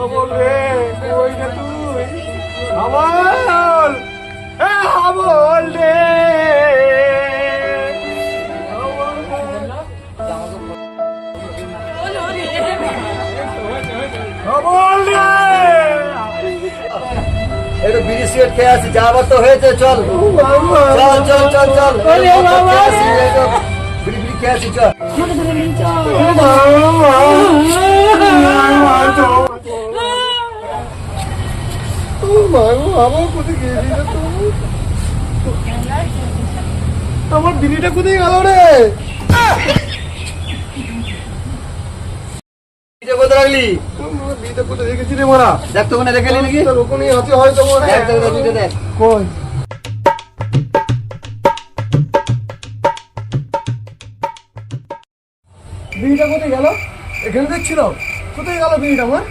আমল রে, কই রে তুই? আমল, আমল রে, আমল রে। একটু বিড়ি সিগারেট খেয়ে আসি, যা আবার তো হয়েছে, চল চল চল চল চল, বিড়ি বিড়ি খেয়ে আসি, চল। আমার বিড়িটা কোথায় গেল রে? কোথায় রাখলি? বিড়িটা কোথায় রেখেছি রে মারা? দেখ তো, ওখানে রেখে এলি নাকি? ওখানেই আছে হয়তো মনে হয়। দেখ দেখ দেখ, দেখ কই? বিড়িটা কোথায় গেল? এখানে দেখছিলাম, কোথায় গেল বিড়িটা আমার?